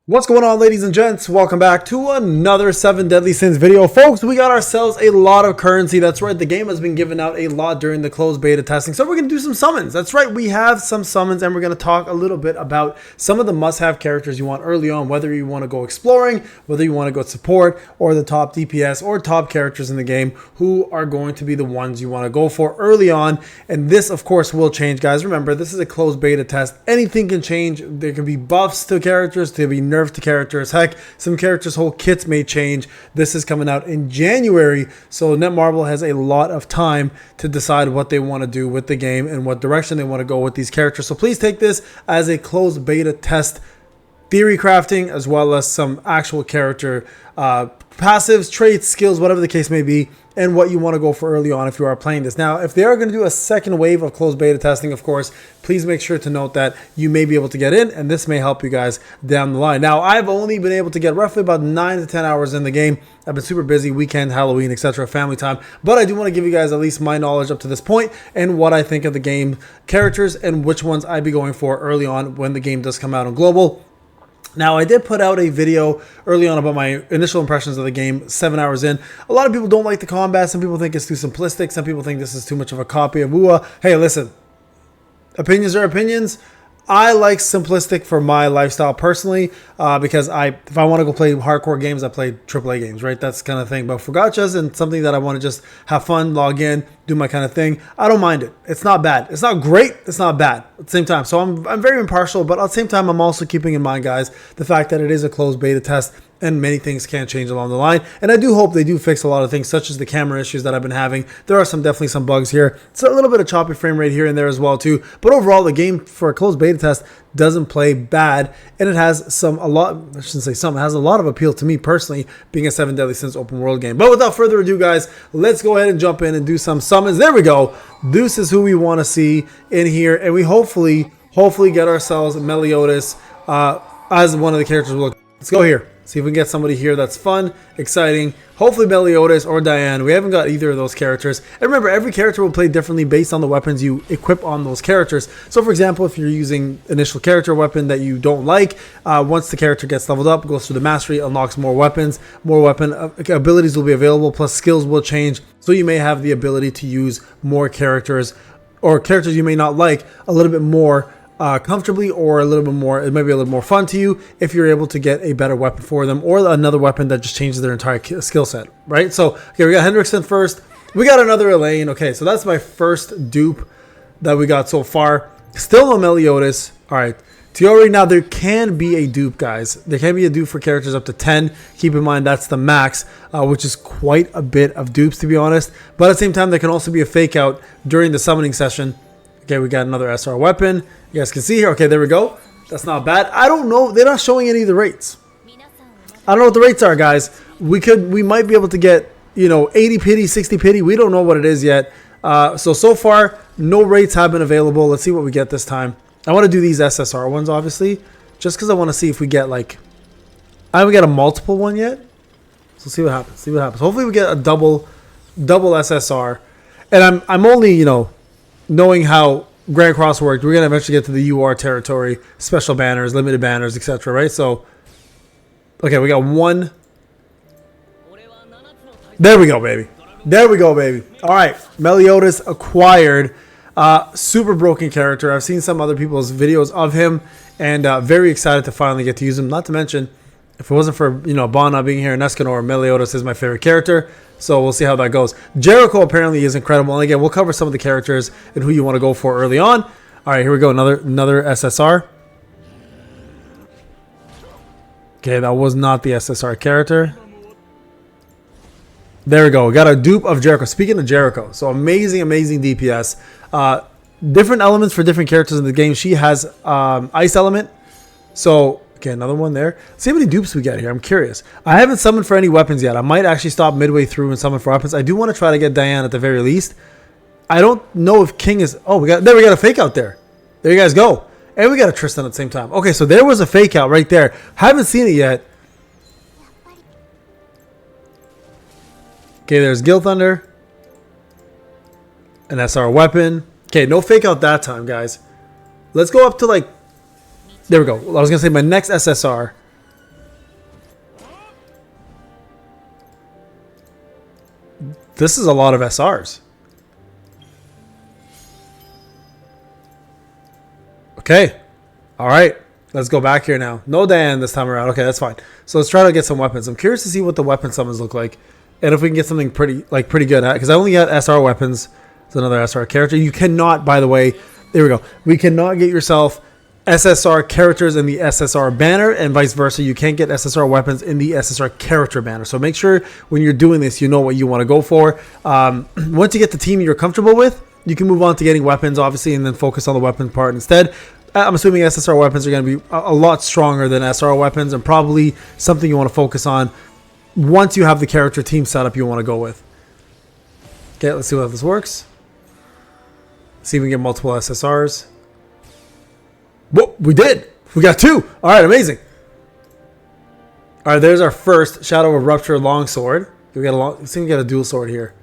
What's going on, ladies and gents? Welcome back to another 7 Deadly Sins video. Folks, we got ourselves a lot of currency. That's right, the game has been giving out a lot during the closed beta testing. So we're going to do some summons. That's right, we have some summons and we're going to talk a little bit about some of the must-have characters you want early on, whether you want to go exploring, whether you want to go support, or the top DPS or top characters in the game who are going to be the ones you want to go for early on. And this, of course, will change, guys. Remember, this is a closed beta test. Anything can change. There can be buffs to characters, there can be nerfs to characters. Heck, some characters' whole kits may change. This is coming out in January, so Netmarble has a lot of time to decide what they want to do with the game and what direction they want to go with these characters. So please take this as a closed beta test, theory crafting, as well as some actual character passives, traits, skills, whatever the case may be, and what you want to go for early on if you are playing this. Now, if they are going to do a second wave of closed beta testing, of course, please make sure to note that you may be able to get in, and this may help you guys down the line. Now, I've only been able to get roughly about 9 to 10 hours in the game. I've been super busy, weekend, Halloween, etc., family time, but I do want to give you guys at least my knowledge up to this point and what I think of the game characters and which ones I'd be going for early on when the game does come out on global. Now, I did put out a video early on about my initial impressions of the game 7 hours in. A lot of people don't like the combat. Some people think it's too simplistic. Some people think this is too much of a copy of UA. Hey, listen, opinions are opinions. I like simplistic for my lifestyle personally because if I want to go play hardcore games, I play AAA games, right? That's the kind of thing. But for gachas and something that I want to just have fun, log in, do my kind of thing, I don't mind it. It's not bad. It's not great. It's not bad at the same time. So I'm very impartial, but at the same time, I'm also keeping in mind, guys, the fact that it is a closed beta test and many things can change along the line. And I do hope they do fix a lot of things, such as the camera issues that I've been having. There are definitely some bugs here. It's a little bit of choppy frame rate here and there as well too. But overall, the game for a closed beta test doesn't play bad, and it has it has a lot of appeal to me personally, being a 7 Deadly Sins open world game. But without further ado, guys, let's go ahead and jump in and do some summons. There we go. This is who we want to see in here, and we hopefully get ourselves Meliodas as one of the characters. Let's go here. See if we can get somebody here that's fun, exciting. Hopefully Meliodas or Diane. We haven't got either of those characters. And remember, every character will play differently based on the weapons you equip on those characters. So for example, if you're using initial character weapon that you don't like, once the character gets leveled up, goes through the mastery, unlocks more weapons, more weapon abilities will be available, plus skills will change. So you may have the ability to use more characters, or characters you may not like, a little bit more comfortably, or a little bit more, it might be a little more fun to you if you're able to get a better weapon for them, or another weapon that just changes their entire skill set, right? So, okay, we got Hendrickson first. We got another Elaine. Okay, so that's my first dupe that we got so far. Still no Meliodas. All right, Tiori. Now, there can be a dupe, guys. There can be a dupe for characters up to 10. Keep in mind, that's the max, which is quite a bit of dupes, to be honest. But at the same time, there can also be a fake out during the summoning session. Okay, we got another SR weapon. You guys can see here. Okay, there we go. That's not bad. I don't know. They're not showing any of the rates. I don't know what the rates are, guys. We might be able to get, 80 pity, 60 pity. We don't know what it is yet. So far, no rates have been available. Let's see what we get this time. I want to do these SSR ones, obviously, just because I want to see if we get I haven't got a multiple one yet. So see what happens. See what happens. Hopefully we get a double SSR. And I'm only, knowing how Grand Cross worked, we're going to eventually get to the UR territory, special banners, limited banners, etc., right? So, okay, we got one. There we go, baby. There we go, baby. All right, Meliodas acquired. Super broken character. I've seen some other people's videos of him, and very excited to finally get to use him. Not to mention, if it wasn't for, Bana being here in Escanor, Meliodas is my favorite character. So we'll see how that goes. Jericho apparently is incredible. And again, we'll cover some of the characters and who you want to go for early on. All right, here we go. Another SSR. Okay, that was not the SSR character. There we go. We got a dupe of Jericho. Speaking of Jericho, so amazing DPS. Different elements for different characters in the game. She has ice element. So, okay, another one there. Let's see how many dupes we get here. I'm curious. I haven't summoned for any weapons yet. I might actually stop midway through and summon for weapons. I do want to try to get Diane at the very least. I don't know if King is... Oh, we got a fake out there. There you guys go. And we got a Tristan at the same time. Okay, so there was a fake out right there. Haven't seen it yet. Okay, there's Gil Thunder. An SR weapon. Okay, no fake out that time, guys. Let's go up to there we go. I was going to say my next SSR this is a lot of SRs. Okay. All right. Let's go back here now. No Dan this time around. Okay, that's fine. So let's try to get some weapons. I'm curious to see what the weapon summons look like. And if we can get something pretty good. Because I only got SR weapons. It's another SR character. You cannot, by the way, there we go. We cannot get yourself SSR characters in the SSR banner, and vice versa. You can't get SSR weapons in the SSR character banner. So make sure when you're doing this, you know what you want to go for. Once you get the team you're comfortable with, you can move on to getting weapons, obviously, and then focus on the weapon part instead. I'm assuming SSR weapons are going to be a lot stronger than SR weapons, and probably something you want to focus on once you have the character team setup you want to go with. Okay, let's see how this works. See if we can get multiple SSRs. Whoa, we did! We got 2! Alright, amazing. Alright, there's our first Shadow of Rupture longsword. We got let's see if we get a dual sword here.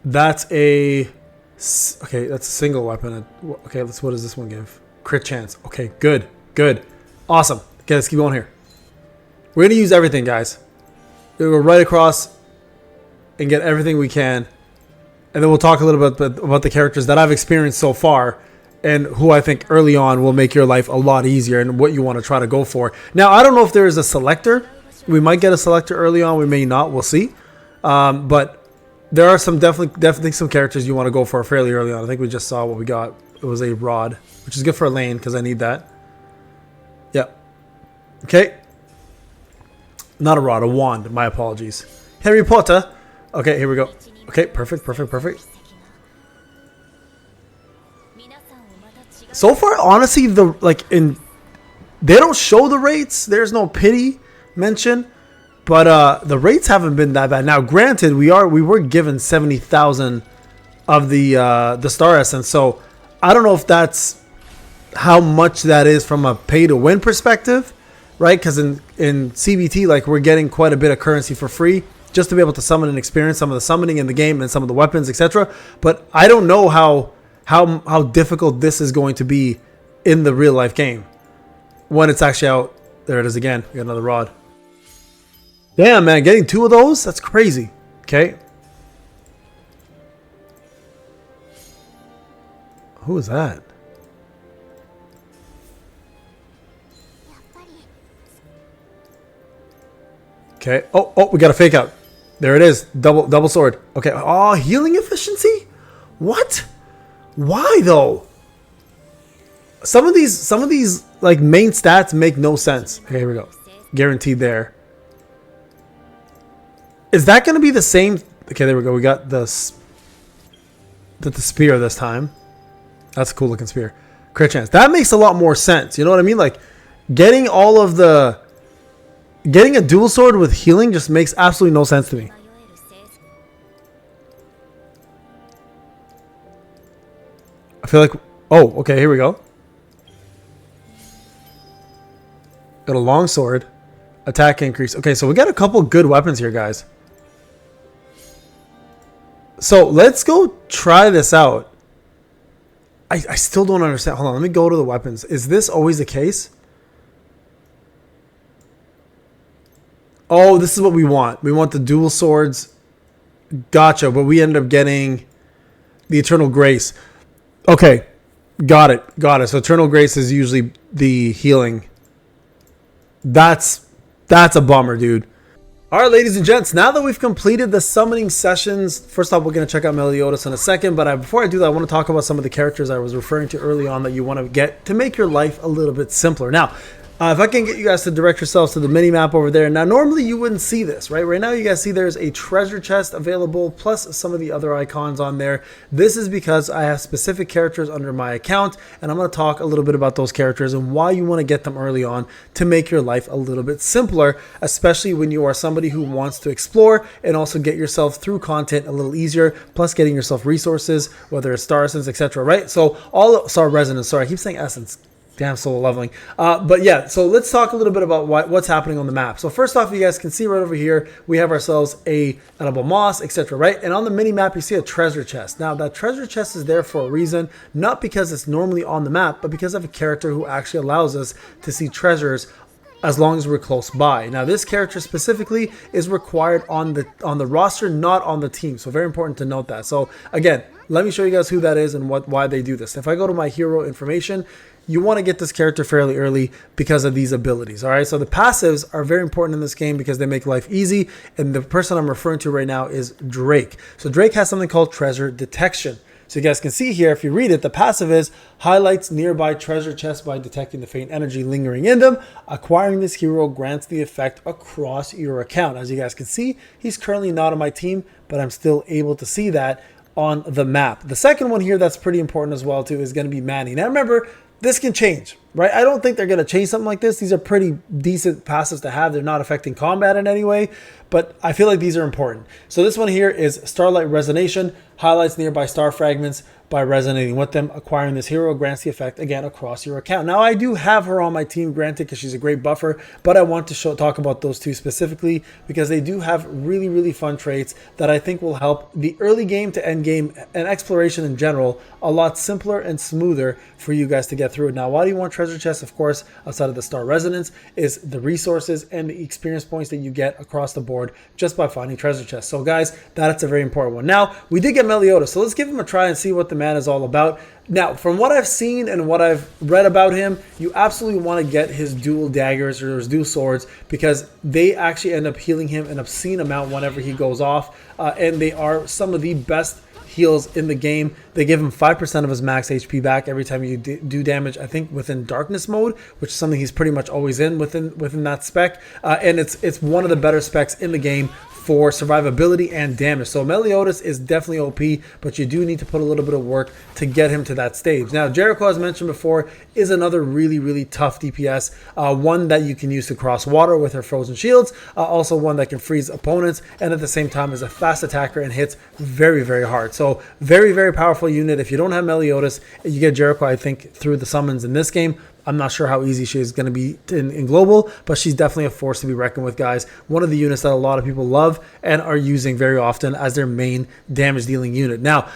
That's a... Okay, that's a single weapon. Okay, what does this one give? Crit chance. Okay, good. Good. Awesome. Okay, let's keep going here. We're going to use everything, guys. We'll go right across and get everything we can. And then we'll talk a little bit about the characters that I've experienced so far and who I think early on will make your life a lot easier and what you want to try to go for. Now, I don't know if there is a selector. We might get a selector early on. We may not. We'll see. But there are some definitely some characters you want to go for fairly early on. I think we just saw what we got. It was a rod, which is good for a lane because I need that. Yep. Okay. Not a rod, a wand. My apologies. Harry Potter. Okay, here we go. Okay, perfect. So far, honestly, they don't show the rates. There's no pity mention. But the rates haven't been that bad. Now, granted, we were given 70,000 of the Star Essence, so I don't know if that's how much that is from a pay-to-win perspective, right? Because in CBT, like, we're getting quite a bit of currency for free just to be able to summon and experience some of the summoning in the game and some of the weapons, etc. But I don't know how difficult this is going to be in the real-life game when it's actually out. There it is again. We got another rod. Damn, man, getting 2 of those? That's crazy. Okay. Who is that? Okay. Oh, we got a fake out. There it is. Double sword. Okay. Oh, healing efficiency? What? Why though? Some of these like main stats make no sense. Okay, here we go. Guaranteed there. Is that going to be the same? Okay, there we go. We got the spear this time. That's a cool looking spear. Crit chance. That makes a lot more sense. You know what I mean? Like getting a dual sword with healing just makes absolutely no sense to me. I feel like... Oh, okay, here we go. Got a long sword. Attack increase. Okay, so we got a couple good weapons here, guys. So let's go try this out. I still don't understand. Hold on, let me go to the weapons. Is this always the case? Oh, this is what we want. We want the dual swords. Gotcha, but we end up getting the Eternal Grace. Okay, got it. So Eternal Grace is usually the healing. That's a bummer, dude. All right, ladies and gents, now that we've completed the summoning sessions, first off, we're going to check out Meliodas in a second, but before I do that, I want to talk about some of the characters I was referring to early on that you want to get to make your life a little bit simpler. Now, if I can get you guys to direct yourselves to the mini map over there. Now, normally you wouldn't see this, right? Right now you guys see there's a treasure chest available, plus some of the other icons on there. This is because I have specific characters under my account, and I'm going to talk a little bit about those characters and why you want to get them early on to make your life a little bit simpler, especially when you are somebody who wants to explore and also get yourself through content a little easier, plus getting yourself resources, whether it's Star Essence, etc., right? So Star Resonance, sorry, I keep saying Essence. Damn, Solo Leveling. But yeah, so let's talk a little bit about what's happening on the map. So first off, you guys can see right over here, we have ourselves a edible moss, etc., right? And on the mini map, you see a treasure chest. Now, that treasure chest is there for a reason, not because it's normally on the map, but because of a character who actually allows us to see treasures as long as we're close by. Now, this character specifically is required on the roster, not on the team. So very important to note that. So again, let me show you guys who that is and why they do this. If I go to my hero information, you want to get this character fairly early because of these abilities. All right, so the passives are very important in this game because they make life easy. And the person I'm referring to right now is Drake. So Drake has something called treasure detection. So you guys can see here, if you read it, the passive is highlights nearby treasure chests by detecting the faint energy lingering in them. Acquiring this hero grants the effect across your account. As you guys can see, he's currently not on my team, but I'm still able to see that on the map. The second one here that's pretty important as well too is going to be Manny. Now remember, this can change, right? I don't think they're going to change something like this. These are pretty decent passives to have. They're not affecting combat in any way, but I feel like these are important. So this one here is Starlight Resonation, highlights nearby star fragments by resonating with them. Acquiring this hero grants the effect again across your account. Now I do have her on my team, granted, because she's a great buffer, but I want to talk about those two specifically because they do have really, really fun traits that I think will help the early game to end game and exploration in general a lot simpler and smoother for you guys to get through it. Now, why do you want treasure chests? Of course, outside of the star resonance is the resources and the experience points that you get across the board just by finding treasure chests. So guys, that's a very important one. Now, we did get Meliodas, so let's give him a try and see what the man is all about. Now, from what I've seen and what I've read about him, you absolutely want to get his dual daggers or his dual swords because they actually end up healing him an obscene amount whenever he goes off, and they are some of the best heals in the game. They give him 5% of his max HP back every time you do damage, I think within darkness mode, which is something he's pretty much always in within that spec, and it's one of the better specs in the game for survivability and damage. So Meliodas is definitely OP, but you do need to put a little bit of work to get him to that stage. Now, Jericho, as mentioned before, is another really, really tough DPS, one that you can use to cross water with her frozen shields, also one that can freeze opponents, and at the same time is a fast attacker and hits very, very hard. So very, very powerful unit. If you don't have Meliodas, you get Jericho, I think, through the summons in this game. I'm not sure how easy she is going to be in global, but she's definitely a force to be reckoned with, guys. One of the units that a lot of people love and are using very often as their main damage dealing unit. Now,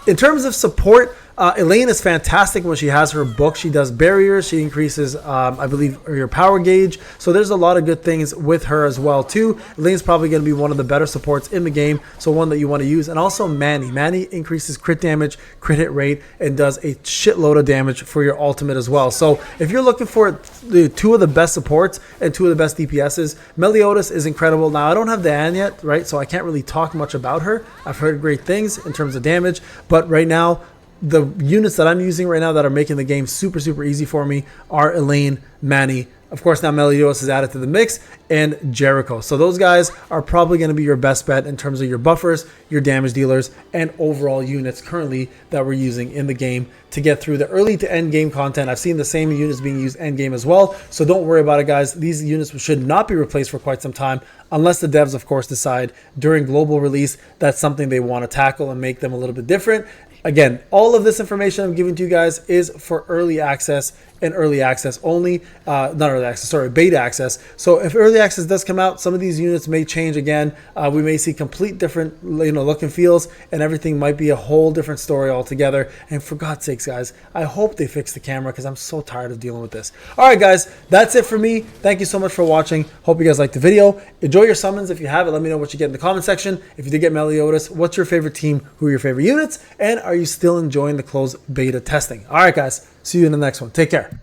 in terms of support, Elaine is fantastic when she has her book. She does barriers. She increases, I believe, your power gauge. So there's a lot of good things with her as well, too. Elaine's probably going to be one of the better supports in the game, so one that you want to use. And also Manny. Manny increases crit damage, crit hit rate, and does a shitload of damage for your ultimate as well. So if you're looking for the two of the best supports and two of the best DPSs, Meliodas is incredible. Now, I don't have Diane yet, right? So I can't really talk much about her. I've heard great things in terms of damage, but right now, the units that I'm using right now that are making the game super, super easy for me are Elaine, Manny. Of course, now Meliodas is added to the mix, and Jericho. So those guys are probably going to be your best bet in terms of your buffers, your damage dealers, and overall units currently that we're using in the game to get through the early to end game content. I've seen the same units being used end game as well, so don't worry about it, guys. These units should not be replaced for quite some time unless the devs, of course, decide during global release that's something they want to tackle and make them a little bit different. Again, all of this information I'm giving to you guys is for early access and early access only, not early access, sorry, beta access. So if early access does come out, some of these units may change again. We may see complete different, look and feels, and everything might be a whole different story altogether. And for God's sakes, guys, I hope they fix the camera because I'm so tired of dealing with this. All right, guys, that's it for me. Thank you so much for watching. Hope you guys liked the video. Enjoy your summons. If you have it, let me know what you get in the comment section. If you did get Meliodas, what's your favorite team? Who are your favorite units? And are you still enjoying the closed beta testing? All right, guys. See you in the next one. Take care.